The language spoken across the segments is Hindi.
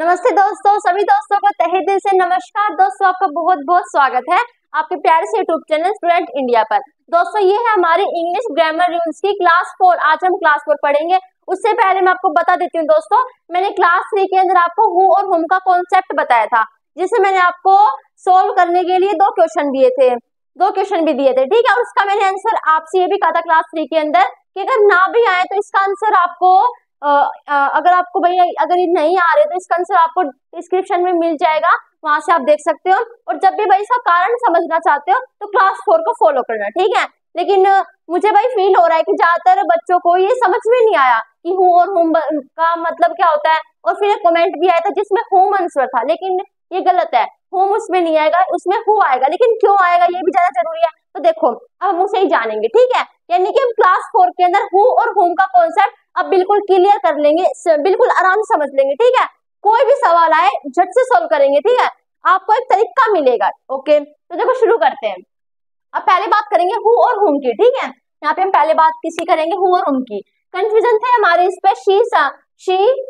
नमस्ते दोस्तों, सभी दोस्तों को तहे दिल से नमस्कार। दोस्तों आपका बहुत बहुत स्वागत है आपके प्यारे से यूट्यूब चैनल स्टूडेंट इंडिया पर। दोस्तों ये है हमारी इंग्लिश ग्रामर रूल्स की क्लास 4। आज हम क्लास 4 पढ़ेंगे। उससे पहले मैं आपको बता देती हूँ दोस्तों, मैंने क्लास 3 के अंदर आपको हु और हुम का कॉन्सेप्ट बताया था, जिसे मैंने आपको सोल्व करने के लिए दो क्वेश्चन भी दिए थे, ठीक है। और उसका मैंने आंसर आपसे ये भी कहा था क्लास 3 के अंदर कि अगर ना भी आए तो इसका आंसर आपको अगर आपको भाई अगर ये नहीं आ रहे तो इसका आंसर आपको डिस्क्रिप्शन में मिल जाएगा, वहां से आप देख सकते हो। और जब भी भाई इसका कारण समझना चाहते हो तो क्लास 4 को फॉलो करना, ठीक है। लेकिन मुझे भाई फील हो रहा है कि ज्यादातर बच्चों को ये समझ में नहीं आया कि हु और हुम का मतलब क्या होता है। और फिर एक कमेंट भी आया था जिसमें हुम आंसर था, लेकिन ये गलत है। हुम उसमें नहीं आएगा, उसमें हु आएगा। लेकिन क्यों आएगा ये भी ज्यादा जरूरी है, तो देखो अब हम उसे ही जानेंगे, ठीक है। यानी कि हम क्लास 4 के अंदर हु और हुम का कॉन्सेप्ट अब बिल्कुल क्लियर कर लेंगे, बिल्कुल आराम से समझ लेंगे, ठीक है। कोई भी सवाल आए झट से सोल्व करेंगे, ठीक है। आपको एक तरीका मिलेगा, ओके। तो देखो शुरू करते हैं। अब पहले बात करेंगे हु और हुम की, ठीक है। यहाँ पे हम पहले बात किसी करेंगे हु और हुम की। कंफ्यूजन थे हमारे इस पे शी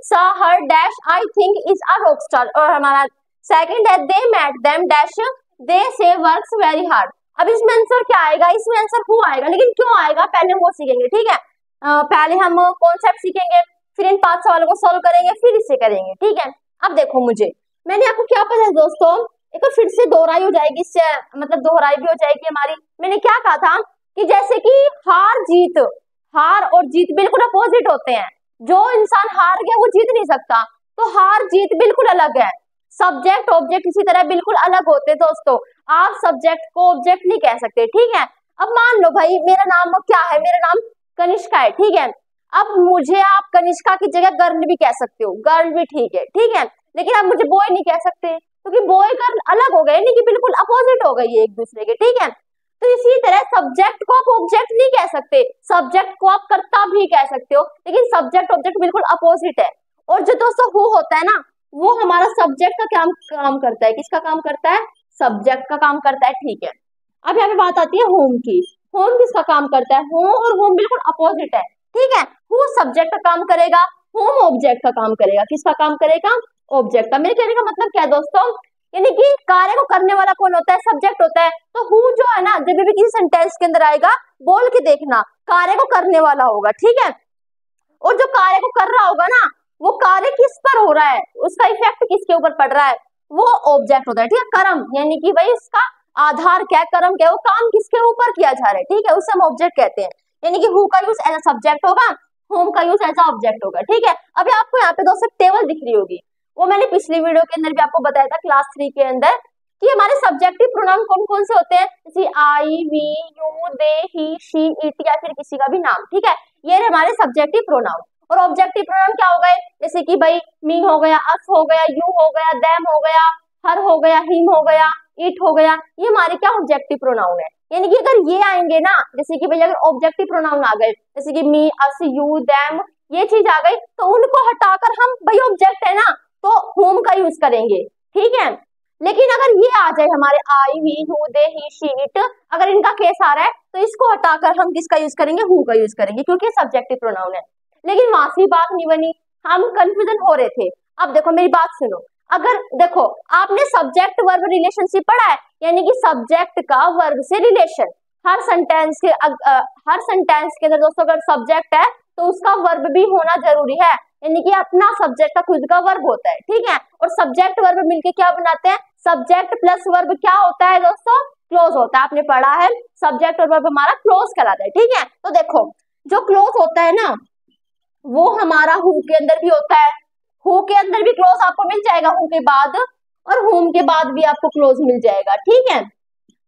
सा her dash I think is a rock star. और हमारा सेकंड है they met them dash they say works very hard. अब इसमें आंसर क्या आएगा, इसमें आंसर हु आएगा। लेकिन क्यों आएगा पहले हम वो सीखेंगे, ठीक है। पहले हम कॉन्सेप्ट सीखेंगे, फिर इन 5 सवालों को सोल्व करेंगे, फिर इसे करेंगे, ठीक है। अब देखो मैंने आपको क्या पता है दोस्तों, एक बार फिर से दोहराई हो जाएगी, इससे मतलब दोहराई भी हो जाएगी हमारी। मैंने क्या कहा था कि जैसे कि हार और जीत बिल्कुल अपोजिट होते हैं। जो इंसान हार गया वो जीत नहीं सकता, तो हार जीत बिल्कुल अलग है। सब्जेक्ट ऑब्जेक्ट इसी तरह बिल्कुल अलग होते हैं दोस्तों। आप सब्जेक्ट को ऑब्जेक्ट नहीं कह सकते, ठीक है। अब मान लो भाई मेरा नाम क्या है, मेरा नाम कनिष्का है, ठीक है। अब मुझे आप कनिष्का की जगह गर्ल भी कह सकते हो, गर्ल भी ठीक है, ठीक है। लेकिन आप मुझे बॉय नहीं कह सकते, क्योंकि बॉय गर्ल अलग हो गए, नहीं कि बिल्कुल अपोजिट हो गई है एक दूसरे के, ठीक है। तो इसी तरह सब्जेक्ट को आप ऑब्जेक्ट नहीं कह सकते, सब्जेक्ट को आप कर्ता भी कह सकते हो, लेकिन सब्जेक्ट ऑब्जेक्ट बिल्कुल अपोजिट है। और जो दोस्तों हु होता है ना, वो हमारा सब्जेक्ट का काम करता है। किसका काम करता है? सब्जेक्ट का काम करता है, ठीक है। अब यहाँ पे बात आती है होम की। होम किसका काम करता है? होम और होम बिल्कुल अपोजिट है, ठीक है। हु सब्जेक्ट का काम करेगा, होम ऑब्जेक्ट का काम करेगा। किसका काम करेगा? ऑब्जेक्ट का। मेरे कहने का मतलब क्या है दोस्तों, यानी कि कार्य को करने वाला कौन होता है? सब्जेक्ट होता है। तो हु जो है ना, जब भी किसी सेंटेंस के अंदर आएगा बोल के देखना, कार्य को करने वाला होगा, ठीक है। और जो कार्य को कर रहा होगा ना, वो कार्य किस पर हो रहा है, उसका इफेक्ट किसके ऊपर पड़ रहा है, वो ऑब्जेक्ट होता है, ठीक है। कर्म यानी कि भाई इसका आधार क्या है, कर्म क्या है, वो काम किसके ऊपर किया जा रहा है, ठीक है, उसे हम ऑब्जेक्ट कहते हैं। यानी कि हु का यूज एज अ सब्जेक्ट होगा, होम का यूज एज अ ऑब्जेक्ट होगा, ठीक है। अभी आपको यहाँ पे दोस्तों टेबल दिख रही होगी, वो मैंने पिछली वीडियो के अंदर भी आपको बताया था क्लास 3 के अंदर, कि हमारे सब्जेक्टिव प्रोनाउन कौन कौन से होते हैं, जैसे I, we, you, they, he, she, it या फिर किसी का भी नाम, ठीक है। ये हमारे सब्जेक्टिव प्रोनाउन। और ऑब्जेक्टिव प्रोनाउन क्या हो गए, जैसे कि भाई मी हो गया, अस हो गया, यू हो गया, देम हो गया, हर हो गया, हिम हो गया, इट हो गया। ये हमारे क्या ऑब्जेक्टिव प्रोनाउन है। यानी कि अगर ये आएंगे ना, जैसे कि भाई अगर ऑब्जेक्टिव प्रोनाउन आ गए, जैसे कि मी, अस, यू, देम, ये चीज आ गई, तो उनको हटाकर हम भाई ऑब्जेक्ट है ना, तो होम का यूज करेंगे, ठीक है। लेकिन अगर ये आ जाए हमारे I, we, you, they, he, she, it, अगर इनका केस आ रहा है तो इसको हटाकर हम किसका यूज करेंगे? हु का यूज करेंगे, क्योंकि सब्जेक्टिव प्रोनाउन है। लेकिन वहां से बात नहीं बनी, हम कंफ्यूजन हो रहे थे। अब देखो मेरी बात सुनो, अगर देखो आपने सब्जेक्ट वर्ब रिलेशनशिप पढ़ा है, यानी कि सब्जेक्ट का वर्ब से रिलेशन। हर सेंटेंस के अंदर दोस्तों अगर सब्जेक्ट है तो उसका वर्ब भी होना जरूरी है, यानी कि अपना सब्जेक्ट का खुद का वर्ब होता है, ठीक है। और सब्जेक्ट वर्ब मिलके क्या बनाते हैं? सब्जेक्ट प्लस वर्ब क्या होता है दोस्तों? क्लोज होता है। आपने पढ़ा है सब्जेक्ट और वर्ब हमारा क्लोज कहलाता है, ठीक है। तो देखो जो क्लोज होता है ना, वो हमारा हु के अंदर भी होता है। हु के अंदर भी क्लोज आपको मिल जाएगा हु के बाद, और होम के बाद भी आपको क्लोज मिल जाएगा, ठीक है।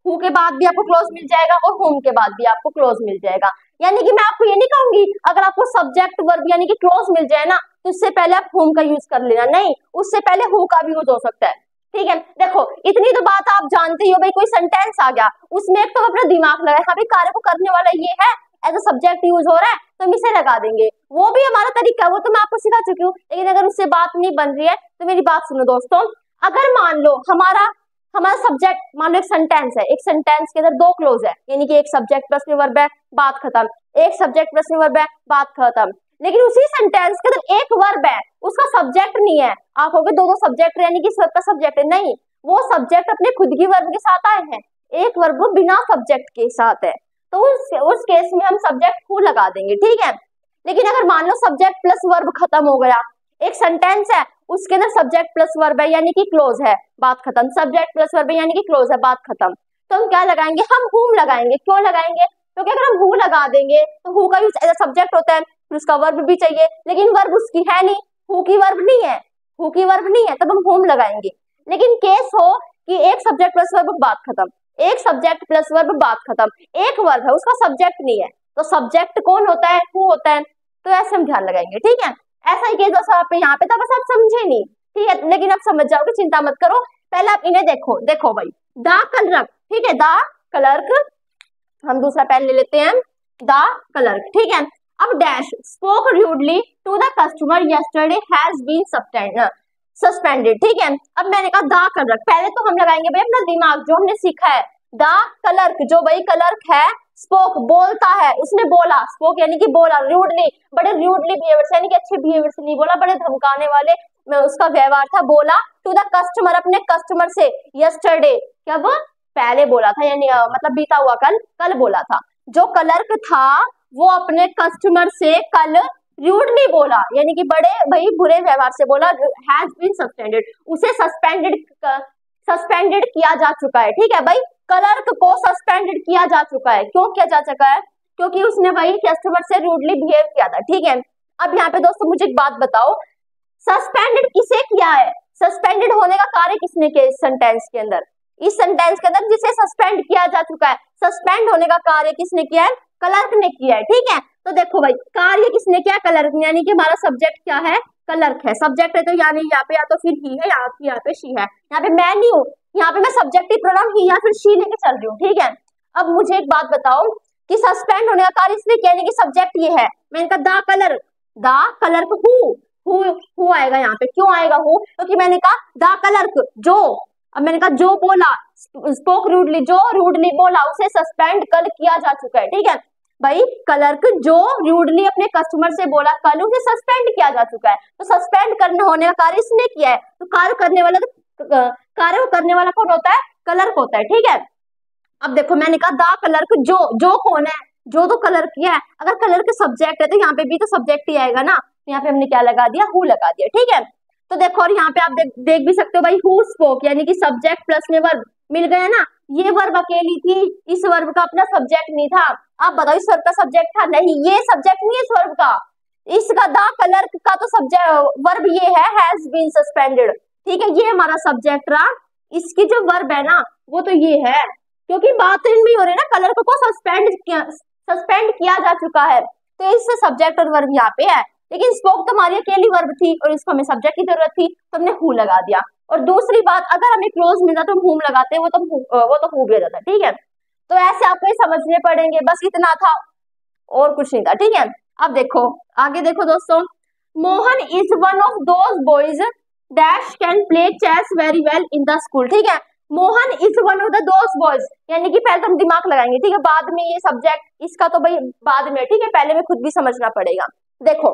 हु के बाद भी आपको क्लोज मिल जाएगा और होम के बाद भी आपको क्लोज मिल जाएगा। यानी कि मैं आपको ये नहीं कहूंगी अगर आपको सब्जेक्ट वर्ब यानी कि क्लोज मिल जाए ना, तो उससे पहले आप होम का यूज कर लेना, नहीं, उससे पहले हु का भी यूज हो सकता है, ठीक है। देखो इतनी तो बात आप जानते ही हो, भाई कोई सेंटेंस आ गया उसमें एक तो अपना दिमाग लगाए, हाँ भाई कार्य को करने वाला ये है, एज अ सब्जेक्ट यूज हो रहा है तो हम इसे लगा देंगे। वो भी हमारा तरीका है, वो तो मैं आपको सिखा चुकी हूँ। लेकिन अगर उससे बात नहीं बन रही है तो मेरी बात सुनो दोस्तों, अगर मान लो हमारा सब्जेक्ट, मान लो एक सेंटेंस है, एक सेंटेंस के अंदर दो क्लोज है, यानी कि एक सब्जेक्ट प्लस वर्ब है, बात खत्म, एक सब्जेक्ट प्लस वर्ब है, बात खत्म। लेकिन उसी सेंटेंस के अंदर एक वर्ब है, उसका सब्जेक्ट नहीं है। आप कहोगे दो सब्जेक्ट यानी कि सबका सब्जेक्ट है, नहीं, वो सब्जेक्ट अपने खुद की वर्ब के साथ आए हैं, एक वर्ब बिना सब्जेक्ट के साथ है, तो उस केस में हम सब्जेक्ट हु लगा देंगे, ठीक है। लेकिन अगर मान लो सब्जेक्ट प्लस वर्ब खत्म हो गया, एक सेंटेंस है उसके अंदर सब्जेक्ट प्लस वर्ब है यानी कि क्लोज है, बात खत्म, सब्जेक्ट प्लस वर्ब है यानी कि क्लोज है, बात खत्म, तो हम क्या लगाएंगे, हम हुम लगाएंगे। क्यों लगाएंगे, क्योंकि अगर हम हु लगा देंगे तो हु का यूज एज अ सब्जेक्ट होता है, फिर उसका वर्ब भी चाहिए, लेकिन वर्ब उसकी है नहीं, हु की वर्ब नहीं है, हु की वर्ब नहीं है, तब हम हुम लगाएंगे। लेकिन केस हो कि एक सब्जेक्ट प्लस वर्ब, बात खत्म, एक सब्जेक्ट प्लस वर्ब, बात खत्म, एक वर्ब है उसका सब्जेक्ट नहीं है, तो सब्जेक्ट कौन होता है, हु होता है, तो ऐसे हम ध्यान लगाएंगे, ठीक है। ऐसा ही केस दोस्तों आप यहाँ पे था, बस आप समझे नहीं, ठीक है, लेकिन आप समझ जाओगे, चिंता मत करो। पहले आप इन्हें देखो, देखो भाई, द क्लर्क, ठीक है, द क्लर्क, हम दूसरा पेन ले लेते हैं, द क्लर्क, ठीक है। अब dash spoke rudely to the customer yesterday has been suspended, ठीक है। अब मैंने कहा द क्लर्क, पहले तो हम लगाएंगे भाई अपना दिमाग, जो हमने सीखा है, द क्लर्क, जो भाई क्लर्क है, स्पोक बोलता है, उसने बोला, स्पोक यानी कि बोला, रूडली बड़े रूडली बिहेवियर से यानी कि अच्छे बिहेवियर से नहीं बोला, बड़े धमकाने वाले उसका व्यवहार था, बोला टू द कस्टमर, अपने कस्टमर से, यस्टरडे कब, पहले बोला था, यानी मतलब बीता हुआ कल, कल बोला था। जो क्लर्क था वो अपने कस्टमर से कल रूडली बोला, यानी कि बड़े भाई बुरे व्यवहार से बोला, हैज बीन सस्पेंडेड, उसे सस्पेंडेड किया जा चुका है, ठीक है भाई, क्लर्क को सस्पेंडेड किया जा चुका है। क्यों किया जा चुका है, क्योंकि उसने भाई कस्टमर से रूडली बिहेव किया था, ठीक है। अब यहाँ पे दोस्तों मुझे एक बात बताओ, सस्पेंडेड किसे किया है, सस्पेंडेड होने का कार्य किसने किया इस सेंटेंस के अंदर, इस सेंटेंस के अंदर जिसे सस्पेंड किया जा चुका है, सस्पेंड होने का कार्य किसने किया है, क्लर्क ने किया है, ठीक है। तो देखो भाई, कार्य किसने किया, क्लर्क ने, यानी कि हमारा सब्जेक्ट क्या है, क्लर्क है, सब्जेक्ट है, तो यानी यहाँ पे या तो फिर ही है या यहाँ पे शी है, यहाँ पे मैं नहीं हूँ, यहाँ पे मैं सब्जेक्टिव प्रोनाउन ही या फिर शी लेके चल रही हूँ, ठीक है। अब मुझे एक बात बताओ कि सस्पेंड होने का कार्य इसने किया, यानी कि सब्जेक्ट ये है, मैंने कहा द क्लर्क हु आएगा यहाँ पे, क्यों आएगा हु, क्योंकि मैंने कहा द क्लर्क जो, अब मैंने कहा जो बोला, स्पोक रूडली, जो रूडली बोला, उसे सस्पेंड कल किया जा चुका है, ठीक है भाई, क्लर्क जो रूडली अपने कस्टमर से बोला कल, उसे सस्पेंड किया जा चुका है, तो सस्पेंड करने होने का कार्य इसने किया है, तो कार्य करने वाला कौन होता है, क्लर्क होता है, ठीक है। अब देखो मैंने कहा द क्लर्क जो कौन है, जो तो क्लर्क किया है, अगर क्लर्क सब्जेक्ट है तो यहाँ पे भी तो सब्जेक्ट ही आएगा ना, तो यहाँ पे हमने क्या लगा दिया, हु लगा दिया, ठीक है। तो देखो, और यहाँ पे आप देख भी सकते हो भाई, हु स्पोक, यानी कि सब्जेक्ट प्लस में वर्ब मिल गया ना, ये वर्ब अकेली थी, इस वर्ब का अपना सब्जेक्ट नहीं था। आप बताओ इस वर्ब का सब्जेक्ट था, नहीं, ये सब्जेक्ट नहीं है इस वर्ब का, इसका द क्लर्क का तो सब्जेक्ट वर्ब ये है, हैज बीन सस्पेंडेड, ठीक है, ये हमारा सब्जेक्ट रहा, इसकी जो वर्ब है ना वो तो ये है, क्योंकि बात इनमें हो रही है ना, क्लर्क को सस्पेंड किया जा चुका है, तो इससे सब्जेक्ट और वर्ब यहाँ पे है, लेकिन स्पोक तो हमारी अकेली वर्ब थी और इसको हमें सब्जेक्ट की जरूरत थी, तो हमने हु लगा दिया। और दूसरी बात, अगर हमें क्लोज मिलता तो हम हुम लगाते, वो तो हु भी हो जाता, ठीक है। तो ऐसे आपको ये समझने पड़ेंगे, बस इतना था और कुछ नहीं था, ठीक है। अब देखो आगे, देखो दोस्तों, Mohan is one of those boys dash can play chess very well in the school, ठीक है। Mohan is one of the those boys, यानी कि पहले तो हम दिमाग लगाएंगे, ठीक है, बाद में ये सब्जेक्ट इसका तो भाई बाद में, ठीक है, पहले में खुद भी समझना पड़ेगा। देखो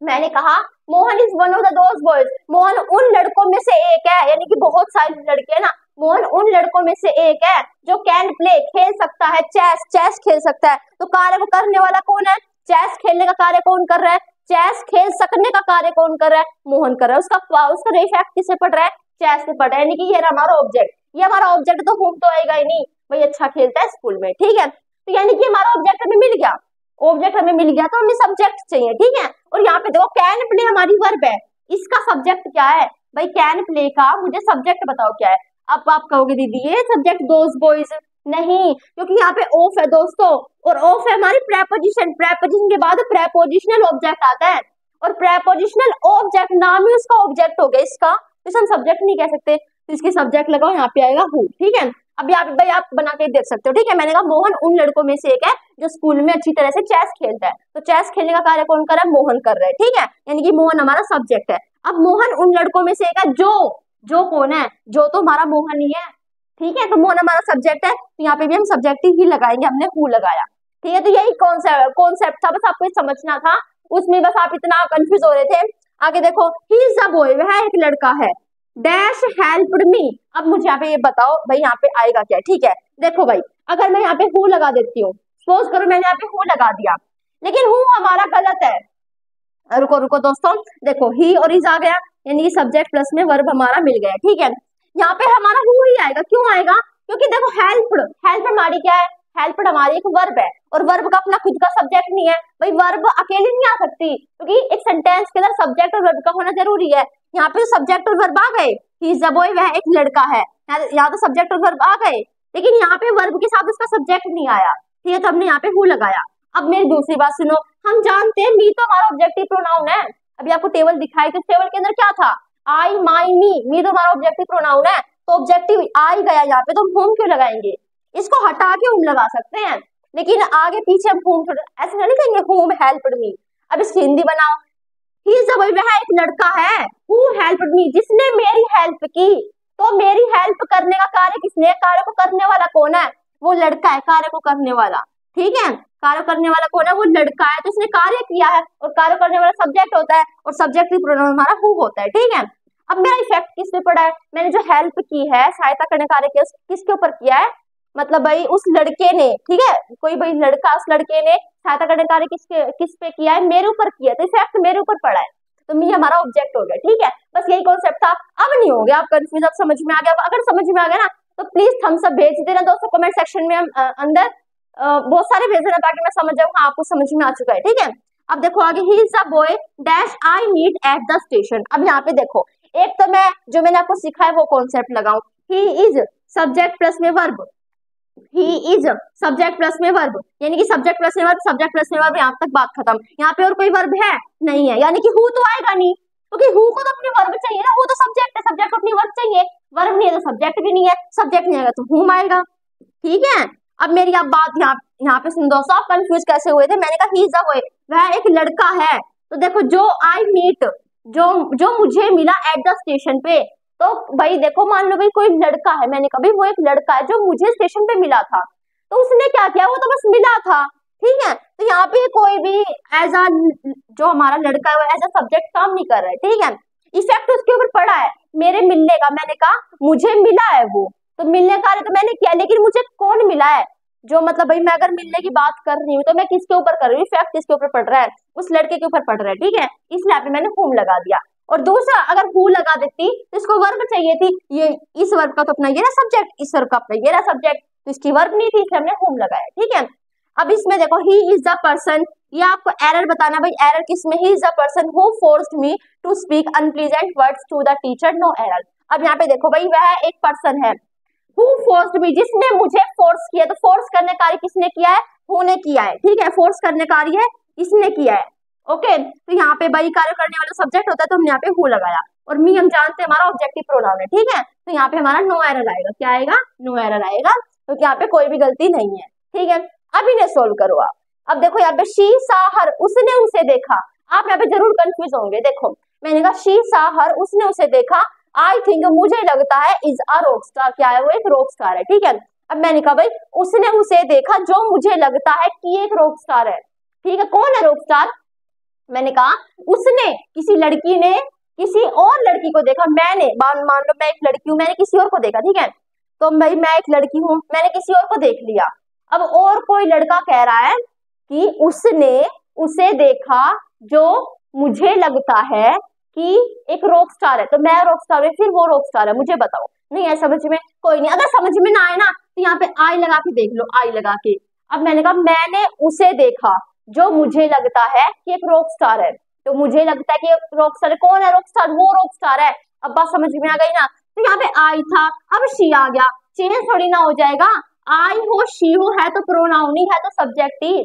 मैंने कहा Mohan is one of the those boys, Mohan उन लड़कों में से एक है, यानी कि बहुत सारे लड़के हैं ना, मोहन उन लड़कों में से एक है जो कैन प्ले खेल सकता है, चेस खेल सकता है, तो कार्य को करने वाला कौन है, चेस खेलने का कार्य कौन कर रहा है, चेस खेल सकने का कार्य कौन कर रहा है, मोहन कर रहा है, उसका इफेक्ट किससे पड़ रहा है, चेस पे पड़ रहा है, यानी कि ये हमारा ऑब्जेक्ट, ये हमारा ऑब्जेक्ट तो हुम तो आएगा ही नहीं, भाई अच्छा खेलता है स्कूल में, ठीक है, तो यानी कि हमारा ऑब्जेक्ट हमें मिल गया, ऑब्जेक्ट हमें मिल गया, तो हमें सब्जेक्ट चाहिए, ठीक है। और यहाँ पे देखो कैन प्ले हमारी वर्ब है, इसका सब्जेक्ट क्या है भाई, कैन प्ले का मुझे सब्जेक्ट बताओ क्या है। अब आप कहोगे दीदी ये सब्जेक्ट दोज बॉयज, नहीं, क्योंकि यहाँ पे ऑफ है दोस्तों, और ऑफ है हमारी प्रेपोजिशन, प्रेपोजिशन के बाद प्रेपोजिशनल ऑब्जेक्ट आता है, और प्रेपोजिशनल ऑब्जेक्ट नाम ही उसका ऑब्जेक्ट हो गया, इसका तो हम सब्जेक्ट नहीं कह सकते, तो इसकी सब्जेक्ट लगाओ, यहाँ पे आएगा हु, ठीक है। अब यहाँ पे भाई आप बना के देख सकते हो, ठीक है, मैंने कहा मोहन उन लड़कों में से एक है जो स्कूल में अच्छी तरह से चेस खेलता है, तो चेस खेलने का कार्य कौन कर रहा है, मोहन कर रहा है, ठीक है, यानी कि मोहन हमारा सब्जेक्ट है। अब मोहन उन लड़कों में से एक है जो कौन है, जो तो हमारा मोहन ही है, ठीक है, तो मोहन हमारा सब्जेक्ट है, तो यहाँ पे भी हम सब्जेक्ट ही लगाएंगे, हमने हु लगाया, ठीक है। तो यही कॉन्सेप्ट था, बस आपको समझना था उसमें बस आप इतना कंफ्यूज हो रहे थे। आगे देखो, ही इज अ बॉय, वह एक लड़का है, डैश हेल्प्ड मी। अब मुझे यहाँ पे ये बताओ भाई यहाँ पे आएगा क्या, ठीक है। देखो भाई, अगर मैं यहाँ पे हु लगा देती हूँ, सपोज करो मैंने यहाँ पे हु लगा दिया, लेकिन हु हमारा गलत है। रुको रुको दोस्तों, देखो ही और इज आ गया, यानी कि सब्जेक्ट प्लस में वर्ब हमारा मिल गया, ठीक है। यहाँ पे हमारा हु ही आएगा, क्यों आएगा, क्योंकि देखो हेल्प्ड, हेल्प हमारी क्या है, हेल्प्ड हमारी एक वर्ब है, और वर्ब का अपना खुद का सब्जेक्ट नहीं है भाई, वर्ब अकेली नहीं आ सकती, क्योंकि एक सेंटेंस के अंदर सब्जेक्ट और वर्ब का होना जरूरी है। यहाँ पे सब्जेक्ट और वर्ब आ गए, ही इज अ बॉय, वह एक लड़का है, यहाँ तो सब्जेक्ट और वर्ब आ गए, लेकिन यहाँ पे वर्ब के साथ उसका सब्जेक्ट नहीं आया, ठीक है, तो हमने यहाँ पे हु लगाया। अब मेरी दूसरी बात सुनो, हम जानते हैं मी तो हमारा ऑब्जेक्टिव प्रोनाउन है। अभी आपको टेबल दिखाई थी, टेबल के अंदर क्या था, आई, माई, मी तो हमारा ऑब्जेक्टिव प्रोनाउन है, तो ऑब्जेक्टिव आई गया यहाँ पे, तो हम होम क्यों लगाएंगे, इसको हटा के होम लगा सकते हैं, लेकिन आगे पीछे हम होम ऐसे नहीं कहेंगे होम हेल्प्ड मी। अब इसकी हिंदी बनाओ, ही इज अ बॉय, वह एक लड़का है, हु हेल्प्ड मी, जिसने मेरी हेल्प की। तो मेरी हेल्प करने का कार्य किसने, कार्य को करने वाला कौन है, वो लड़का है, कार्य को करने वाला, ठीक है। कार्य करने वाला कौन है, वो लड़का है, तो इसने कार्य किया है, और कार्य करने वाला सब्जेक्ट होता है, और सब्जेक्टिव प्रोनाउन हमारा हु होता है, ठीक है। अब मेरा इफेक्ट किस पे पड़ा है, मैंने जो हेल्प की है, सहायता करने कार्य किया, किसके ऊपर किया है, मतलब भाई उस लड़के ने, ठीक है, कोई भाई लड़का, उस लड़के ने सहायता करने कार्य किस पे किया है, मेरे ऊपर किया, तो इफेक्ट मेरे ऊपर पड़ा है, तो मी हमारा ऑब्जेक्ट हो गया, ठीक है। बस यही कॉन्सेप्ट था, अब नहीं हो गया आप कंफ्यूज, अब समझ में आ गया। अगर समझ में आ गया ना तो प्लीज थम्स अप भेज देना दोस्तों कमेंट सेक्शन में, अंदर बहुत सारे भेज देना, ताकि मैं समझ जाऊँ हाँ आपको समझ में आ चुका है, ठीक है। अब देखो आगे, he is a boy dash I meet at the station. अब यहाँ पे देखो, एक तो मैं जो मैंने आपको सिखाया वो कॉन्सेप्ट लगाऊं, ही इज सब्जेक्ट प्लस में verb, he is subject plus में वर्ब, यानी कि सब्जेक्ट प्लस में वर्ब, सब्जेक्ट प्लस में वर्ब, यहाँ तक बात खत्म। यहाँ पे और कोई वर्ब है नहीं है, यानी कि हु तो आएगा नहीं, क्योंकि हु को तो अपनी वर्ब चाहिए ना, हु तो सब्जेक्ट है, सब्जेक्ट को अपनी वर्ब चाहिए, वर्ब नहीं है तो सब्जेक्ट भी नहीं है, सब्जेक्ट नहीं आएगा तो हुम आएगा, ठीक है। अब मेरी आप बात यहाँ पे सुन दोस्तों, आप कंफ्यूज कैसे हुए थे, मैंने कहा ही इज अ बॉय, वह एक लड़का है, तो देखो जो आई मीट, जो मुझे मिला एट द स्टेशन पे, तो भाई देखो मान लो भाई कोई लड़का है, मैंने कहा भाई वो एक लड़का है जो मुझे स्टेशन पे मिला था, तो उसने क्या किया, वो तो बस मिला था, ठीक है। तो यहाँ पे कोई भी एज अ, जो हमारा लड़का है वो एज अ सब्जेक्ट काम नहीं कर रहा है, ठीक है। इफेक्ट उसके ऊपर पड़ा है मेरे मिलने का, मैंने कहा मुझे मिला है वो, तो मिलने का तो मैंने किया, लेकिन मुझे कौन मिला है, जो मतलब भाई मैं अगर मिलने की बात कर रही हूँ तो मैं किसके ऊपर कर रही हूँ, इफेक्ट किसके ऊपर पड़ रहा है, उस लड़के के ऊपर पड़ रहा है, ठीक है, इसलिए यहाँ पे मैंने होम लगा दिया। और दूसरा, अगर हु लगा देती तो इसको वर्ब चाहिए थी, ये इस वर्ब का तो अपना ये रहा सब्जेक्ट, इस वर्ब का अपना ये रहा सब्जेक्ट, तो इसकी वर्ब नहीं थी, इसलिए हमने होम लगाया, ठीक है। अब इसमें देखो, ही इज द पर्सन, ये आपको एरर बताना भाई, एरर किसमें, he is the person who forced me to speak unpleasant words to the teacher, no error. अब यहाँ पे देखो भाई, वह एक पर्सन है, हु फोर्स्ड मी, जिसने मुझे फोर्स किया, तो फोर्स करने कार्य किसने किया है, हु ने किया है, ठीक है, फोर्स करने कार्य इसने किया है, ओके। तो यहाँ पे भाई कार्य करने वाला सब्जेक्ट होता है, तो हमने यहाँ पे हु लगाया, और मी हम जानते हैं हमारा ऑब्जेक्टिव प्रोनाउन है, ठीक है, तो यहाँ पे हमारा नो एरर आएगा, क्या आएगा, नो एरर आएगा, क्योंकि यहाँ पे कोई भी गलती नहीं है, ठीक है। अब इन्हें सोल्व करो आप। अब देखो यहाँ पे शी सा हर, उसने उसे देखा, आप यहाँ पे जरूर कंफ्यूज होंगे, देखो मैंने कहा शी सा हर, उसने उसे देखा, आई थिंक मुझे लगता है, इज अ रॉक स्टार, क्या है वो, एक रॉक स्टार है, ठीक है। अब मैंने कहा भाई उसने उसे देखा जो मुझे लगता है कि एक रॉक स्टार है, ठीक है, कौन है रॉक स्टार, मैंने कहा उसने, किसी लड़की ने किसी और लड़की को देखा, मैंने मान लो मैं एक लड़की हूँ, मैंने किसी और को देखा, ठीक है, तो भाई मैं एक लड़की हूँ, मैंने किसी और को देख लिया, अब और कोई लड़का कह रहा है कि उसने उसे देखा जो मुझे लगता है कि एक रॉक स्टार है, तो मैं रॉक स्टार है, फिर वो रॉक स्टार है, मुझे बताओ, नहीं है समझ में, कोई नहीं, अगर समझ में ना आए ना तो यहाँ पे आई लगा के देख लो, आई लगा के। अब मैंने कहा मैंने उसे देखा जो मुझे लगता है कि एक रॉक स्टार है, तो मुझे लगता है कि एक रॉक स्टार, कौन है रॉक स्टार, वो रॉक स्टार है, अब बात समझ में आ गई ना। तो यहाँ पे आई था, अब शी आ गया, चेंज थोड़ी ना हो जाएगा, आई हो शी हो, है तो प्रोनाउन ही, है तो सब्जेक्ट ही,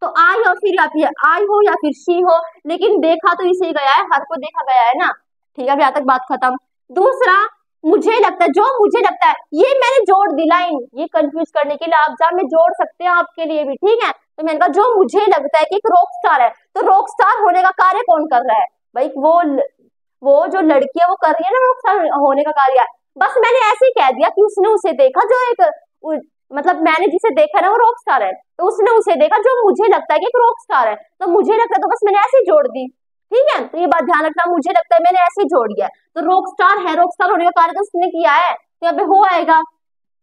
तो आई और फिर या फिर आई हो या फिर शी हो, लेकिन देखा तो इसे गया है, हर को देखा गया है ना, ठीक है, यहाँ तक बात खत्म। दूसरा, मुझे लगता है, जो मुझे लगता है, ये मैंने जोड़ दी लाइन, ये कंफ्यूज करने के लिए आप जहाँ में जोड़ सकते हैं आपके लिए भी, ठीक है। तो मैंने कहा जो मुझे लगता है कि एक रॉक स्टार है, तो रॉक स्टार होने का कार्य कौन कर रहा है भाई, वो जो लड़की है वो कर रही है ना रॉक स्टार होने का कार्य, बस मैंने ऐसे ही कह दिया कि उसने उसे देखा जो एक मतलब मैंने जिसे देखा ना वो रॉक स्टार है, तो उसने उसे देखा जो मुझे लगता है कि एक रॉक स्टार है, तो मुझे लगता है तो बस मैंने ऐसे ही जोड़ दी। ठीक है, तो ये बात ध्यान रखना, मुझे लगता है मैंने ऐसे ही जोड़ दिया, तो रॉक स्टार है, रॉक स्टार होने का कार्य तो उसने किया है, तो यहाँ पे हो आएगा।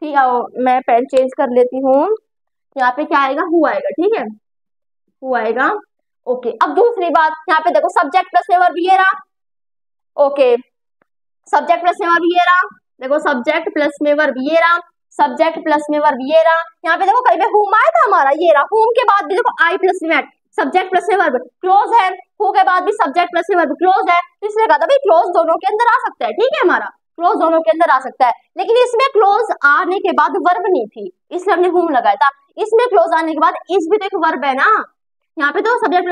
ठीक है, मैं पेन चेंज कर लेती हूँ, यहाँ पे क्या आएगा, हु आएगा। ठीक है, हु आएगा। ओके, अब दूसरी बात, यहाँ पे देखो सब्जेक्ट प्लस वर्ब ये रहा। ओके, सब्जेक्ट प्लस में वर्ब ये रहा, देखो सब्जेक्ट प्लस में वर्ब ये रहा, सब्जेक्ट प्लस में वर्ब ये रहा। यहाँ पे देखो कहीं पे हुम आया था हमारा, ये रहा। हुम के बाद भी देखो आई प्लस में सब्जेक्ट प्लस में वर्ब क्लोज है, हु के बाद भी सब्जेक्ट प्लस में वर्ब क्लोज है, तो इसलिए कहा था भाई क्लोज दोनों के अंदर आ सकता है। ठीक है, हमारा क्लोज दोनों के अंदर आ सकता है, लेकिन इसमें क्लोज आने के बाद वर्ब नहीं थी, इसलिए हमने हुम लगाया था। इसमें क्लोज आने के बाद इस भी तो एक वर्ब है ना, यहाँ पे तो सब्जेक्ट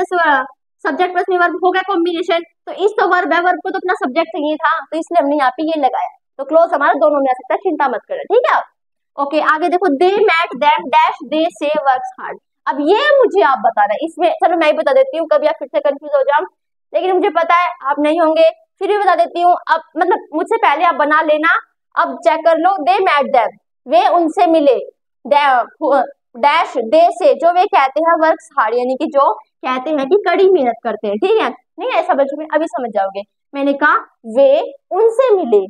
प्लस में वर्ब हो गया कॉम्बिनेशन, तो इस तो वर्ब है, वर्ब को तो अपना सब्जेक्ट चाहिए था, तो इसलिए हमने यहाँ पे ये लगाया, तो क्लोज हमारा दोनों में आ सकता है, चिंता मत करो। ठीक है, ओके, आगे देखो, दे mat them dash they say works hard. अब ये मुझे आप बता रहे हैं, इसमें चलो मैं ही बता देती हूँ, कभी आप फिर से कंफ्यूज हो जाओ, लेकिन मुझे पता है आप नहीं होंगे, फिर भी बता देती हूँ। अब मतलब मुझसे पहले आप बना लेना, अब चेक कर लो, दे मैट देम, वे उनसे मिले, डैश दे से, जो वे कहते हैं वर्क्स हार्ड, यानी कि जो कहते हैं कि कड़ी मेहनत करते हैं। ठीक है, नहीं ऐसा बच्चों में अभी समझ जाओगे। मैंने कहा वे उनसे मिले,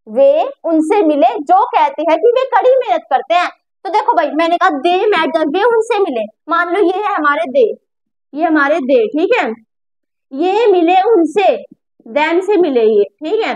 वे उनसे मिले जो कहते हैं कि वे कड़ी मेहनत करते हैं, तो देखो भाई मैंने कहा दे मैट वे उनसे मिले, मान लो ये है हमारे दे, ये हमारे दे। ठीक है, ये मिले उनसे, देम से मिले ये। ठीक है,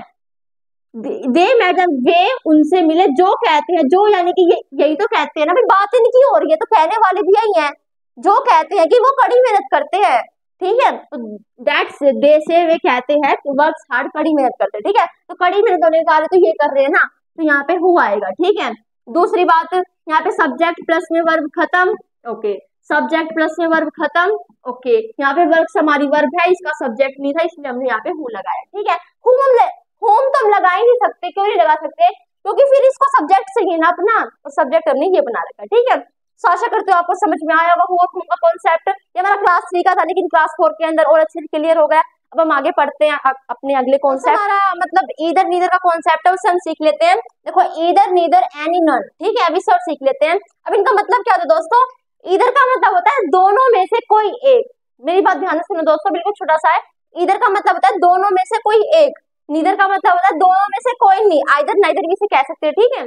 दे मैडम वे उनसे मिले जो कहते हैं, जो यानी कि ये यही तो कहते हैं ना भाई, बात इनकी हो रही है तो कहने वाले भी यही हैं, जो कहते हैं कि वो कड़ी मेहनत करते हैं। ठीक है, तो दैट्स दे से वे कहते हैं वर्क्स हार्ड, कड़ी मेहनत करते हैं। ठीक है, तो कड़ी मेहनत होने के तो ये कर रहे हैं ना, तो यहाँ पे हु आएगा। ठीक है, दूसरी बात, यहाँ पे सब्जेक्ट प्लस में वर्ब खत्म। ओके, सब्जेक्ट प्लस में वर्ब खत्म। ओके, यहाँ पे वर्क्स हमारी वर्ब है, इसका सब्जेक्ट नहीं था, इसलिए हमने यहाँ पे हु लगाया। ठीक है, होम तो हम लगा ही नहीं सकते, क्यों नहीं लगा सकते, क्योंकि फिर इसको सब्जेक्ट चाहिए ना अपना, और सब्जेक्ट हमने ये बना रखा है। ठीक है, तो आशा करते हो आपको समझ में आया होगा हुआ होम का कॉन्सेप्ट। ये हमारा क्लास 3 का था, लेकिन क्लास 4 के अंदर और अच्छे से क्लियर हो गया। अब हम आगे पढ़ते हैं अपने अगले कॉन्सेप्ट, हमारा मतलब ईदर नीदर का कॉन्सेप्ट है, उससे हम सीख लेते हैं। देखो ईदर नीदर एनी नन, ठीक है, अभी सब सीख लेते हैं। अब इनका मतलब क्या होता है दोस्तों, ईदर का मतलब होता है दोनों में से कोई एक, मेरी बात ध्यान से सुनो दोस्तों, बिल्कुल छोटा सा है। ईदर का मतलब होता है दोनों में से कोई एक, नीदर का मतलब होता है दोनों में से कोई नहीं, आइदर नाइदर भी से कह सकते हैं। ठीक है,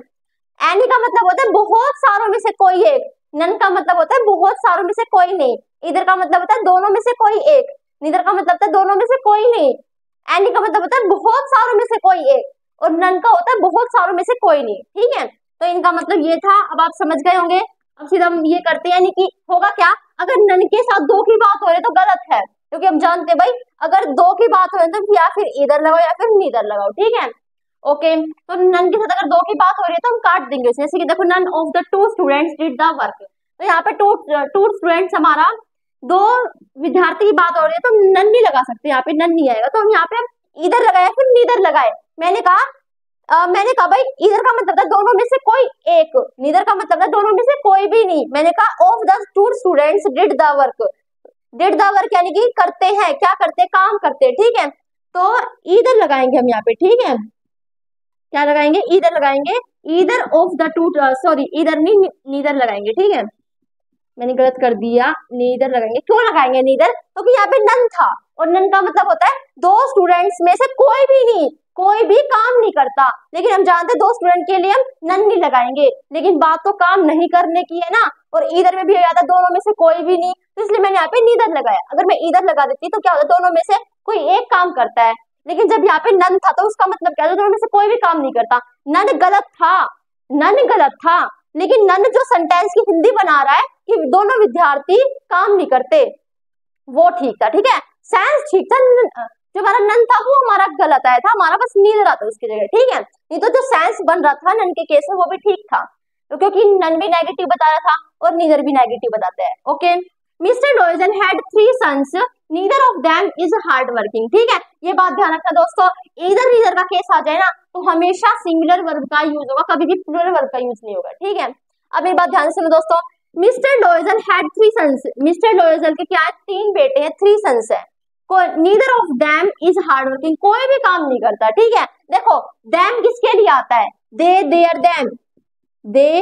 एनी का मतलब होता है बहुत सारों में से कोई एक, नन का मतलब होता है बहुत सारों में से कोई नहीं, इधर का मतलब होता है दोनों में से कोई एक, नीदर का मतलब होता है दोनों में से कोई नहीं, एनी का मतलब होता है बहुत सारों में से कोई एक, और नन का होता है बहुत सारों में से कोई नहीं। ठीक है, तो इनका मतलब ये था, अब आप समझ गए होंगे। अब सीधा हम ये करते हैं, यानी कि होगा क्या, अगर नन के साथ दो की बात हो रही है तो गलत है, क्योंकि हम जानते हैं भाई अगर दो की बात हो रही है तो या फिर इधर लगाओ या फिर नीदर लगाओ। ठीक है, ओके, तो नन के साथ अगर दो की बात हो रही है तो हम काट देंगे उसे, जैसे कि देखो none of the two students did the work, तो यहाँ पे टू स्टूडेंट्स हमारा दो विद्यार्थी की बात हो रही है तो नन नहीं लगा सकते, यहाँ पे नन नहीं आएगा, तो हम यहाँ पे इधर लगाए फिर नीदर लगाए। मैंने कहा भाई इधर का मतलब था दोनों में से कोई एक, नीदर का मतलब था दोनों में से कोई भी नहीं। मैंने कहा of the two students did the work, did the work यानी कि करते हैं, क्या करते हैं, काम करते हैं। ठीक है, तो इधर लगाएंगे हम यहाँ पे। ठीक है, क्या लगाएंगे, इधर लगाएंगे, इधर ऑफ द टू, सॉरी इधर नहीं नीदर लगाएंगे। ठीक है, मैंने गलत कर दिया, नीदर लगाएंगे। क्यों लगाएंगे नीदर, क्योंकि यहाँ पे नन था, और नन का मतलब होता है दो स्टूडेंट्स में से कोई भी नहीं, कोई भी काम नहीं करता, लेकिन हम जानते हैं दो स्टूडेंट के लिए हम नन नहीं लगाएंगे, लेकिन बात तो काम नहीं करने की है ना, और इधर में भी हो जाता है दोनों में से कोई भी नहीं, तो इसलिए मैंने यहाँ पे नीदर लगाया। अगर मैं इधर लगा देती तो क्या होता, दोनों में से कोई एक काम करता है, लेकिन जब यहाँ पे नन था तो उसका मतलब क्या था, दोनों में से कोई भी काम नहीं करता। नन गलत था, नन गलत था, लेकिन नन जो सेंटेंस की हिंदी बना रहा है कि दोनों विद्यार्थी काम नहीं करते, वो ठीक था। ठीक है, सेंस ठीक था, जो हमारा नन था वो हमारा गलत आया था, हमारा बस नीदर आता उसकी जगह। ठीक है, नहीं तो जो सेंस बन रहा था नन के केस में वो भी ठीक था, तो क्योंकि नन भी नेगेटिव बता रहा था और नीदर भी नेगेटिव बताते हैं। Okay, mister Dozen had 3 sons, neither of them is hard working. ठीक है, ये बात ध्यान रखना दोस्तों, इधर नीदर का केस आ जाए ना तो हमेशा सिंगुलर वर्ब का यूज होगा, कभी भी प्लूरल वर्ब का यूज नहीं होगा। ठीक है, अब ये बात ध्यान से सुनो दोस्तों, mister Dozen had 3 sons, mister Dozen के क्या है, 3 बेटे हैं, 3 सन्स है, neither of them is hard working, कोई भी काम नहीं करता। ठीक है, देखो देम किसके लिए आता है, they, their, them, they,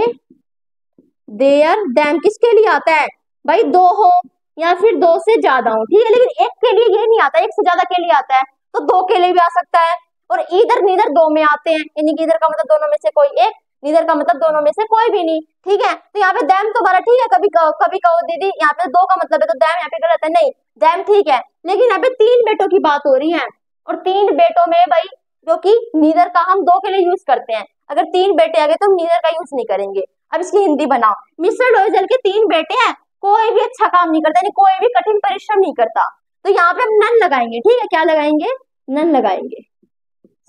their them किसके लिए आता है भाई, दो हो या फिर दो से ज्यादा हो, ठीक है, लेकिन एक के लिए ये नहीं आता, एक से ज्यादा के लिए आता है, तो दो के लिए भी आ सकता है। और इधर नीदर दो में आते हैं, यानी कि इधर का मतलब दोनों में से कोई एक, नीदर का मतलब दोनों में से कोई भी नहीं, ठीक है। तो यहाँ पे दैम तो हमारा ठीक है, कभी कहो दीदी यहाँ पे दो का मतलब है तो दैम यहाँ पे गलत है, नहीं दैम ठीक है, लेकिन यहाँ पे तीन बेटों की बात हो रही है, और तीन बेटों में भाई जो कि नीदर का हम दो के लिए यूज करते हैं, अगर तीन बेटे आ गए तो हम नीदर का यूज नहीं करेंगे। अब इसकी हिंदी बनाओ, मिस्टर लोजल के तीन बेटे हैं, कोई भी अच्छा काम नहीं करता, यानी कोई भी कठिन परिश्रम नहीं करता, तो यहाँ पे हम नन लगाएंगे, ठीक है, क्या लगाएंगे, नन लगाएंगे।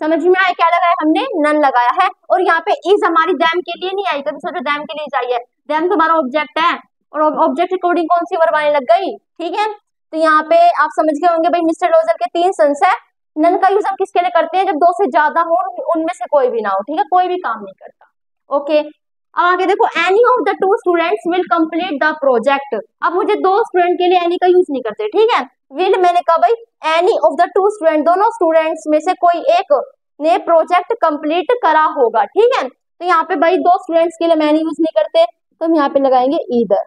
समझ में आया क्या लगाया हमने, नन लगाया है। और यहाँ पे इज हमारी दैम के लिए नहीं आई, कभी सोचो दैम के लिए चाहिए, दैम तो हमारा ऑब्जेक्ट है, और ऑब्जेक्ट अकॉर्डिंग कौन सी वर्ब आने लग गई, ठीक है। तो यहाँ पे आप समझ गए होंगे भाई मिस्टर लोजल के तीन सन्स है, नन का यूज हम किसके लिए करते हैं, जब दो से ज्यादा हो उनमें से कोई भी ना हो, ठीक है, कोई भी काम नहीं करता। ओके, अब आगे देखो, any of the two students will complete the project. अब मुझे दो स्टूडेंट के लिए एनी का यूज नहीं करते, ठीक है, विल मैंने कहा भाई any of the to student, दोनों स्टूडेंट्स में से कोई एक ने प्रोजेक्ट कंप्लीट करा होगा, ठीक है। तो यहाँ पे भाई दो स्टूडेंट्स के लिए मैंने यूज नहीं करते, तो हम यहाँ पे लगाएंगे ईदर,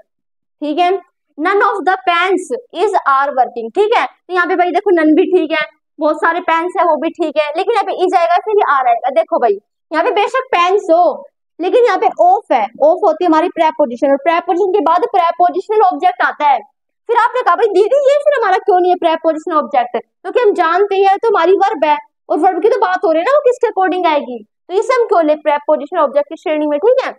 ठीक है। None of the pens is are working, ठीक है, तो यहाँ पे भाई देखो नन भी ठीक है, बहुत सारे पेन्स है वो भी ठीक है, लेकिन यहाँ पे इज आएगा फिर आ रहेगा, देखो भाई यहाँ पे बेशक पेन्स हो, लेकिन यहाँ पे ऑफ है, ऑफ होती है हमारी प्रेपोजिशन, और प्रेपोजिशन के बाद प्रेपोजिशनल ऑब्जेक्ट आता है। फिर आपने कहा भाई दीदी ये फिर हमारा क्यों नहीं है प्रेपोजिशनल ऑब्जेक्ट, क्योंकि हम जानते हैं तो हमारी वर्ब है, और वर्ब की तो बात हो रही है ना वो किसके अकॉर्डिंग आएगी, तो इसे हम क्यों ले प्रेपोजिशनल ऑब्जेक्ट की श्रेणी में, ठीक है।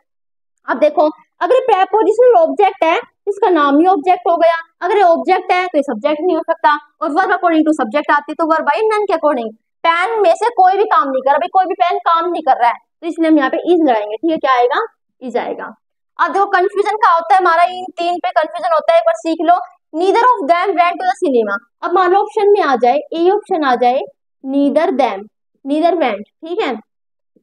अब देखो अगर प्रेपोजिशनल ऑब्जेक्ट है इसका नाम ही ऑब्जेक्ट हो गया, अगर ऑब्जेक्ट है तो ये सब्जेक्ट नहीं हो सकता, और वर्ब अकॉर्डिंग टू सब्जेक्ट आती है, तो वर्ब आई नन के अकॉर्डिंग। पेन में से कोई भी काम नहीं कर रहा, भाई कोई भी पेन काम नहीं कर रहा है, तो इसलिए हम यहाँ पे इज लगाएंगे, ठीक है, क्या आएगा, इज आएगा। अब देखो कंफ्यूजन क्या होता है हमारा, इन तीन पे कंफ्यूजन होता है, एक बार सीख लो। Neither of them went to the cinema, अब मान लो ऑप्शन में आ जाए, ए ऑप्शन आ जाए नीदर देम, नीदर वेंट, ठीक है,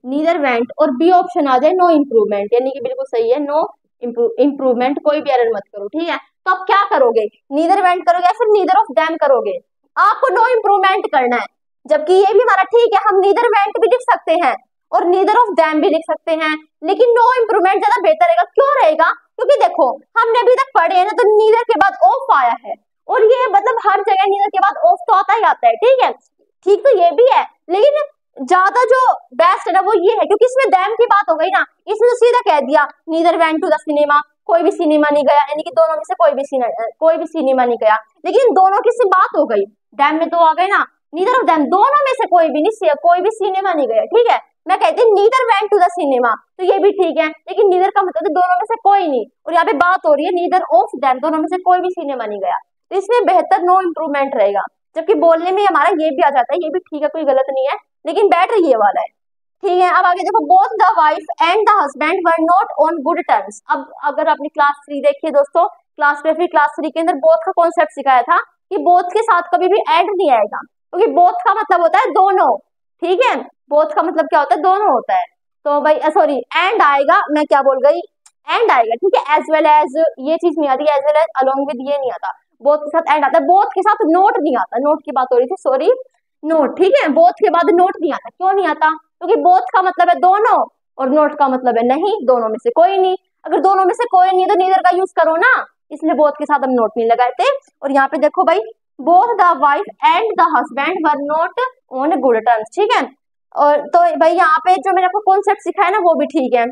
नीदर वेंट, और बी ऑप्शन आ जाए नो इम्प्रूवमेंट, यानी कि बिल्कुल सही है, नो इम्प्रूवमेंट, कोई भी एरर मत करो, ठीक है। तो आप क्या करोगे, नीदर वेंट करोगे या फिर नीदर ऑफ देम करोगे, आपको नो इम्प्रूवमेंट करना है, जबकि ये भी हमारा ठीक है, हम नीदर वेंट भी लिख सकते हैं और नीदर ऑफ देम भी लिख सकते हैं, लेकिन नो इम्प्रूवमेंट ज्यादा बेहतर रहेगा, क्यों रहेगा, क्योंकि देखो हमने अभी तक पढ़े हैं ना, तो नीदर के बाद ऑफ आया है, और ये मतलब हर जगह नीदर के बाद ऑफ तो आता ही आता है, ठीक है, ठीक तो ये भी है, लेकिन ज्यादा जो बेस्ट है ना वो ये है, क्योंकि इसमें दैम की बात हो गई ना, इसमें तो सीधा कह दिया neither went to the cinema, कोई भी सिनेमा नहीं गया, यानी कि दोनों में से कोई भी सिनेमा नहीं गया, लेकिन दोनों की सी बात हो गई, डैम में तो आ गए ना, नीदर ऑफ देम, दोनों में से कोई भी नहीं, कोई भी सिनेमा नहीं गया, ठीक है। मैं कहती हूँ neither went to the cinema, तो ये भी ठीक है, लेकिन नीदर का मतलब है दोनों में से कोई नहीं, और यहाँ पे बात हो रही है नीदर ऑफ देम, दोनों में से कोई भी सिनेमा नहीं गया, तो इसमें बेहतर नो इम्प्रूवमेंट रहेगा, जबकि बोलने में हमारा ये भी आ जाता है, ये भी ठीक है, कोई गलत नहीं है, लेकिन बेटर ये वाला है, ठीक है। अब आगे देखो, both the wife and the husband were not on good terms. अब अगर आपने क्लास 3 देखिए दोस्तों, क्लास 2 फिर क्लास 3 के अंदर बोथ का कॉन्सेप्ट सिखाया था कि बोथ के साथ कभी भी एंड नहीं आएगा, क्योंकि बोथ का मतलब होता है दोनों, ठीक है, बोथ का मतलब क्या होता है, दोनों होता है, तो भाई सॉरी एंड आएगा, मैं क्या बोल गई, एंड आएगा, ठीक है, एज वेल एज ये चीज नहीं आती, as well as along with ये नहीं आता, बोथ के साथ एंड आता है, बोथ के साथ नोट नहीं आता, नोट की बात हो रही थी, सॉरी नोट, ठीक है, बोथ के बाद नोट नहीं आता, क्यों नहीं आता, क्योंकि बोथ का मतलब है दोनों, और नोट का मतलब है नहीं, दोनों में से कोई नहीं, अगर दोनों में से कोई नहीं तो नीदर का यूज करो ना, इसलिए बोथ के साथ हम नोट नहीं लगाए थे। और यहाँ पे देखो भाई, both the wife and the husband were not on good terms, ठीक है, और तो भाई यहाँ पे जो मैंने आपको कॉन्सेप्ट सिखाया ना वो भी ठीक है,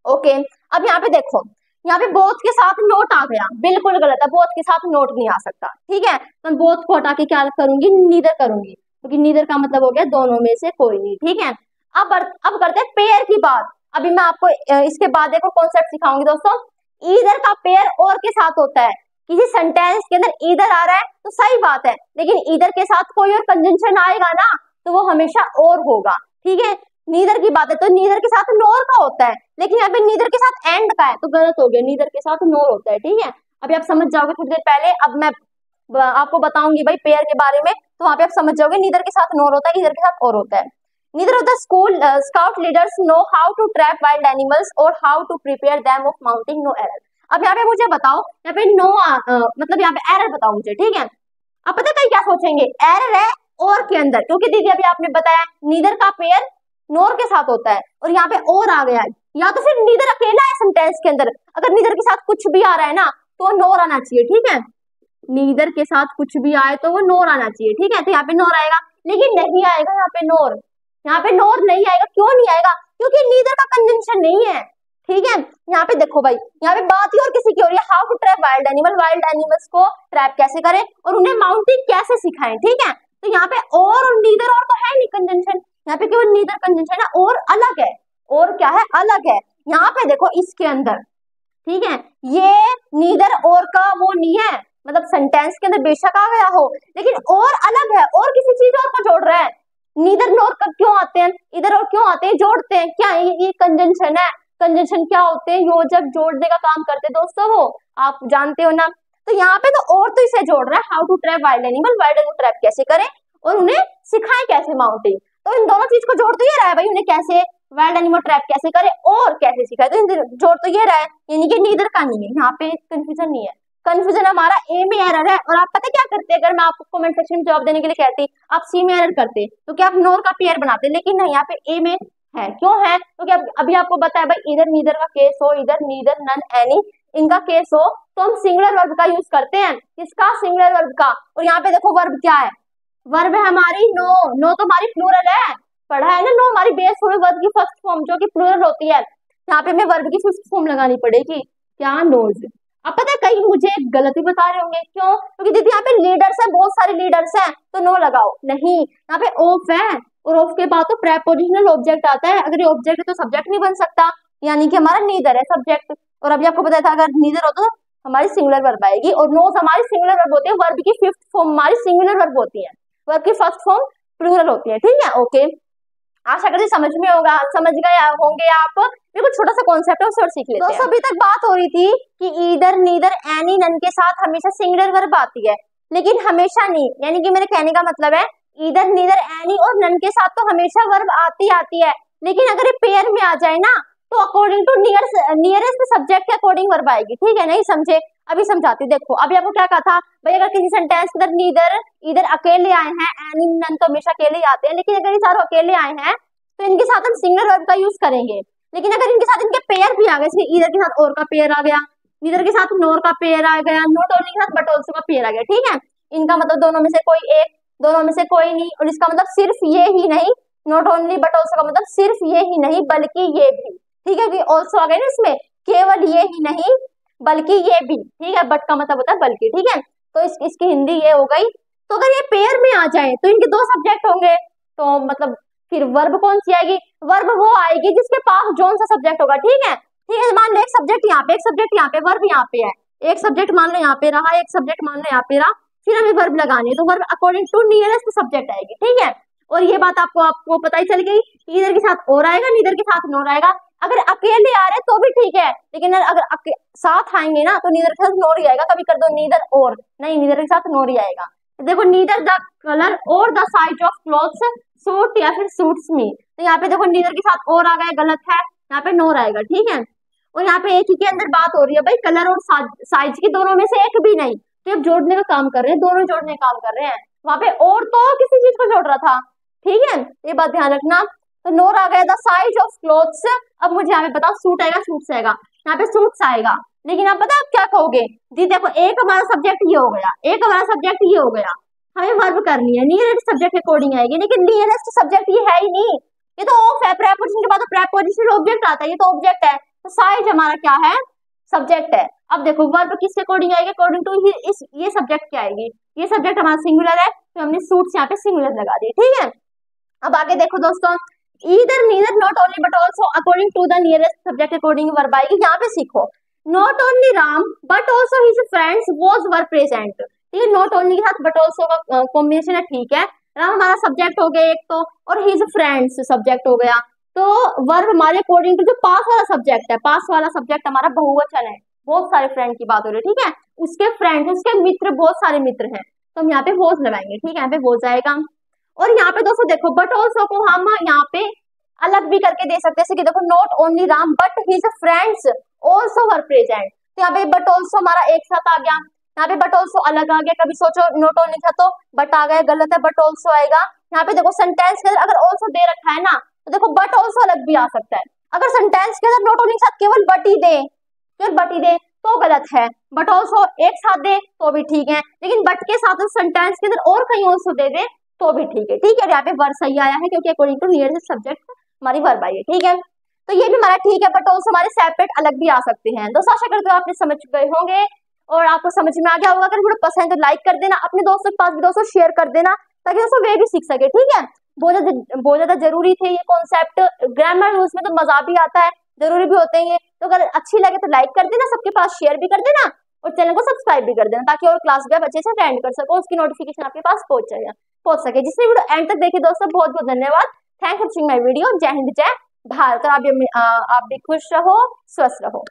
ओके। अब यहाँ पे देखो, यहाँ पे बोथ के साथ नोट आ गया, बिल्कुल गलत है, बोथ के साथ नोट नहीं आ सकता, ठीक है, तो बोथ को हटा के क्या करूंगी, नीदर करूंगी, क्योंकि नीदर का मतलब हो गया दोनों में से कोई नहीं, ठीक है। अब करते हैं पेयर की बात, अभी मैं आपको इसके बाद एक कॉन्सेप्ट सिखाऊंगी दोस्तों, ईदर का पेयर और के साथ होता है, किसी सेंटेंस के अंदर ईदर आ रहा है तो सही बात है, लेकिन ईदर के साथ कोई और कंजंक्शन आएगा ना तो वो हमेशा और होगा, ठीक है। नीदर की बात है तो नीदर के साथ नोर का होता है, लेकिन यहाँ पे नीदर के साथ एंड का है तो गलत हो गया, नीदर के साथ नोर होता है, ठीक है। अभी आप समझ जाओगे थोड़ी देर पहले, अब मैं आपको बताऊंगी भाई पेयर के बारे में, तो वहां पे आप समझ जाओगे नीदर के साथ नोर होता है, ईदर के साथ और होता है। Neither of the school scout leaders know how to trap wild animals और how to prepare them of mounting no error. अब यहाँ पे मुझे बताओ, यहाँ पे नो मतलब यहाँ पे एरर बताओ मुझे, ठीक है। अब पता कहीं क्या सोचेंगे, एरर है और के अंदर, क्योंकि दीदी अभी आपने बताया नीदर का पेयर नोर के साथ होता है, और यहाँ पे और आ गया है, या तो फिर नीदर अकेला है सेंटेंस के अंदर। अगर नीदर के साथ कुछ भी आ रहा है ना तो नोर आना चाहिए, ठीक है। नीदर के साथ कुछ भी आए तो वो नोर आना चाहिए, ठीक है। तो यहाँ पे नोर आएगा, लेकिन नहीं आएगा यहाँ पे नोर। यहाँ पे नोर नहीं आएगा, क्यों नहीं आएगा? क्योंकि नीदर का कंजंक्शन नहीं है, ठीक है। यहाँ पे देखो भाई, यहाँ पे बात ही और किसी की हो रही है, how to trap wild animal, wild animals को ट्रैप कैसे करें और उन्हें माउंटिंग कैसे सिखाएं, ठीक है। तो यहाँ पे और नीदर और तो है नहीं कंजंक्शन, यहाँ पे केवल नीदर कंजंक्शन है, और अलग है, और क्या है? अलग है। यहाँ पे देखो इसके अंदर, ठीक है, ये नीदर और का वो नहीं है, मतलब सेंटेंस के अंदर बेशक आ गया हो लेकिन और अलग है, और किसी चीज और को जोड़ रहा है। नीदर नोर कब क्यों आते हैं, इधर और क्यों आते हैं, जोड़ते हैं क्या? ये कंजंक्शन है। कंजंक्शन क्या होते हैं? योजक जोड़ने का काम करते हैं दोस्तों, वो आप जानते हो ना। तो यहाँ पे तो और तो इसे जोड़ रहा है, how to trap wild animal, wild animal trap कैसे करें और उन्हें सिखाएं कैसे माउंटिंग। तो इन दोनों चीज को जोड़ तो ये रहा है भाई, उन्हें कैसे वाइल्ड एनिमल ट्रैप कैसे करे और कैसे सिखाए, तो जोड़ तो ये रहा है, यानी कि नीदर का नहीं है, यहाँ पे कंफ्यूजन नहीं है। कंफ्यूजन हमारा ए में एरर है। और आप पता क्या करते हैं, अगर मैं आपको कमेंट सेक्शन में जवाब देने के लिए कहती आप सी में एरर करते तो क्या आप नोर का पेयर बनाते, लेकिन नहीं, यहाँ पे ए में है। क्यों है? क्योंकि अभी आपको बताया भाई, इधर नीदर का केस हो, इधर नीदर नन एनी इनका केस हो तो हम सिंगुलर वर्ब का यूज करते हैं। किसका? सिंगुलर वर्ब का। और यहाँ पे देखो वर्ब क्या है, वर्ब है हमारी नो। नो तो हमारी प्लूरल है, पढ़ा है ना। नो हमारी बेस फॉर्म, वर्ब की फर्स्ट फॉर्म जो कि प्लूरल होती है। यहाँ पे हमें वर्ब की फिफ्थ फॉर्म लगानी पड़ेगी, क्या? नोज। अब पता है कहीं मुझे एक गलती बता रहे होंगे, क्यों? क्योंकि दीदी यहाँ पे लीडर्स है, बहुत सारे लीडर्स हैं तो नो लगाओ, नहीं, यहाँ पे ऑफ है और ऑफ के बाद तो प्रेपोजिशनल ऑब्जेक्ट आता है। अगर ये ऑब्जेक्ट है तो सब्जेक्ट नहीं बन सकता, यानी कि हमारा नीदर है सब्जेक्ट। और अभी आपको बताया था अगर नीदर हो तो हमारी सिंगुलर वर्ब आएगी, और नोज हमारी सिंगुलर वर्ब होती है, वर्ब की फिफ्थ फॉर्म हमारी सिंगुलर वर्ब होती है, वर्ब की फर्स्ट फॉर्म प्लूरल होती है, ठीक है। ओके, आशा करती समझ में होगा, समझ गए होंगे आप। बिल्कुल छोटा सा कॉन्सेप्ट है, उसे और सीख लेते हैं। दोस्तों अभी तक बात हो रही थी कि ईदर नीदर एनी नन के साथ हमेशा सिंगुलर वर्ब आती है, लेकिन हमेशा नहीं, यानी कि मेरे कहने का मतलब है ईदर नीदर एनी और नन के साथ तो हमेशा वर्ब आती है, लेकिन अगर ये पेयर में आ जाए ना तो अकॉर्डिंग टू नियरेस्ट सब्जेक्ट के अकॉर्डिंग वर्ब आएगी, ठीक है। नहीं समझे? अभी समझाती हूँ। देखो अभी आपको क्या कहा था भाई, अगर किसी सेंटेंस के अंदर नीदर इधर अकेले आए हैं, एनी नन तो हमेशा अकेले ही आते हैं, लेकिन अगर ये चारों अकेले आए हैं तो इनके साथ हम सिंगुलर वर्ब का यूज करेंगे। लेकिन अगर इनके साथ इनके पेयर भी आ गए, जैसे इधर के साथ और का पेयर आ गया, इधर के साथ नोर का पेयर आ गया, नॉट ओनली के साथ बट ऑल्सो का पेयर आ गया, ठीक है, इनका मतलब दोनों में से कोई एक, दोनों में से कोई नहीं। और इसका मतलब सिर्फ ये ही नहीं, नॉट ओनली बट ऑल्सो का मतलब सिर्फ ये ही नहीं बल्कि ये भी, ठीक है। ऑल्सो आ गए ना इसमें, केवल ये ही नहीं बल्कि ये भी, ठीक है। बट का मतलब होता है बल्कि, ठीक है। तो इसकी हिंदी ये हो गई। तो अगर ये पेयर में आ जाए तो इनके दो सब्जेक्ट होंगे, तो मतलब फिर वर्ब कौन सी आएगी? वर्ब वो आएगी जिसके पास जोन सा सब्जेक्ट होगा, ठीक है। ठीक है, मान लो एक सब्जेक्ट यहाँ पे, एक सब्जेक्ट यहाँ पे, वर्ब यहाँ पे है, एक सब्जेक्ट मान लो यहाँ पे रहा, एक सब्जेक्ट मान लो यहाँ पे रहा, फिर हमें वर्ब लगानी है, तो verb according to nearest subject आएगी, ठीक है। और ये बात आपको पता ही चल गई, इधर के साथ और आएगा, नीदर के साथ नोर आएगा। अगर अकेले आ रहे तो भी ठीक है, लेकिन अगर साथ आएंगे ना तो नीदर के साथ नोर ही आएगा। कभी कर दो नीदर और, नहीं, नीदर के साथ नोर ही आएगा। देखो नीदर द कलर और the size of clothes suit या फिर सूट्स मी, तो यहाँ पे देखो नीदर के साथ और आ गया, गलत है, यहाँ पे नोर आएगा, ठीक है। और यहाँ पे एक ही के अंदर बात हो रही है भाई, कलर और साइज की, दोनों में से एक भी नहीं, तो अब जोड़ने का काम कर रहे हैं, दोनों जोड़ने का काम कर रहे हैं। वहां पे और तो किसी चीज को जोड़ रहा था, ठीक है, ये बात ध्यान रखना। तो नोर आ गया, द साइज ऑफ क्लॉथ्स। अब मुझे यहाँ पे बताओ सूट आएगा, सूट्स आएगा, यहाँ पे सूट्स आएगा, लेकिन आप पता आप क्या कहोगे जी? देखो एक हमारा सब्जेक्ट ये हो गया, एक हमारा सब्जेक्ट ये हो गया, हमें वर्ब करनी है, नियरेस्ट सब्जेक्ट के अकॉर्डिंग आएगी, लेकिन नियरेस्ट सब्जेक्ट ये है ही नहीं, ये तो ऑफ है, प्रेपोजिशन के बाद प्रेपोजिशनल ऑब्जेक्ट आता है, ये तो ऑब्जेक्ट है, तो साइज हमारा क्या है? सब्जेक्ट है। अब देखो वर्ब किसके अकॉर्डिंग आएगी? अकॉर्डिंग टू ये सब्जेक्ट क्या आएगी? ये सब्जेक्ट हमारा सिंगुलर है, तो हमने सूट्स यहाँ पे सिंगुलर लगा दिए, ठीक है। अब आगे देखो दोस्तों, either neither not only but also according to the nearest subject according verb आएगी। यहाँ पे सीखो, not only Ram but also his friends was were present, ये नॉट ओनली के साथ बट ऑल्सो का कॉम्बिनेशन है, ठीक है। राम हमारा सब्जेक्ट हो गया एक तो, और हिज फ्रेंड्स सब्जेक्ट हो गया, तो वर्ब हमारे अकॉर्डिंग टू जो पास वाला सब्जेक्ट है, पास वाला सब्जेक्ट हमारा बहुवचन है, बहुत सारे फ्रेंड की बात हो रही है, ठीक है, उसके फ्रेंड्स, उसके मित्र, बहुत सारे मित्र हैं, तो हम यहाँ पे वॉज लगाएंगे, ठीक है, यहाँ पे वॉज आएगा। और यहाँ पे दोस्तों देखो बट ऑल्सो को हम यहाँ पे अलग भी करके दे सकते हैं, जैसे कि देखो not only Ram but his friends also were present, तो यहाँ पे बट ऑल्सो हमारा एक साथ आ गया, यहाँ पे बट ऑल्सो अलग आ गया। कभी सोचो नॉट ओनली था तो बट आ गया, गलत है, बट ऑल्सो आएगा। यहाँ पे देखो सेंटेंस के अंदर अगर ऑल्सो दे रखा है ना, तो देखो बट ऑल्सो अलग भी आ सकता है। अगर सेंटेंस के अंदर नॉट ओनली के साथ केवल बट ही दे तो गलत है, बट ऑल्सो एक साथ दे तो भी ठीक है, लेकिन बट के साथ सेंटेंस के अंदर और कहीं ऑल्सो दे दे तो भी ठीक है। ठीक है, यहाँ पे वर्ब सही आया है क्योंकि अकॉर्डिंग टू नियर सब्जेक्ट हमारी वर्ब आई है। ठीक है, तो ये भी हमारा ठीक है, बट ऑल्सो हमारे सेपरेट अलग भी आ सकते हैं। दोस्तों आशा करते हो आपने समझ गए होंगे और आपको समझ में आ गया होगा। अगर वीडियो पसंद है तो लाइक कर देना, अपने दोस्तों के पास भी दोस्तों शेयर कर देना ताकि दोस्तों वे भी सीख सके। ठीक है, बहुत ज्यादा जरूरी थे ये कॉन्सेप्ट। ग्रामर रूल्स में तो मजा भी आता है, जरूरी भी होते हैं ये, तो अगर अच्छी लगे तो लाइक कर देना, सबके पास शेयर भी कर देना और चैनल को सब्सक्राइब भी कर देना ताकि और क्लास भी आप अच्छे से अटेंड कर सको, उसकी नोटिफिकेशन आपके पास पहुंच सके। जिसने वीडियो एंड तक देखी दोस्तों बहुत बहुत धन्यवाद। Thank for watching my video. जय हिंद, जय भारत। आप भी खुश रहो, स्वस्थ रहो।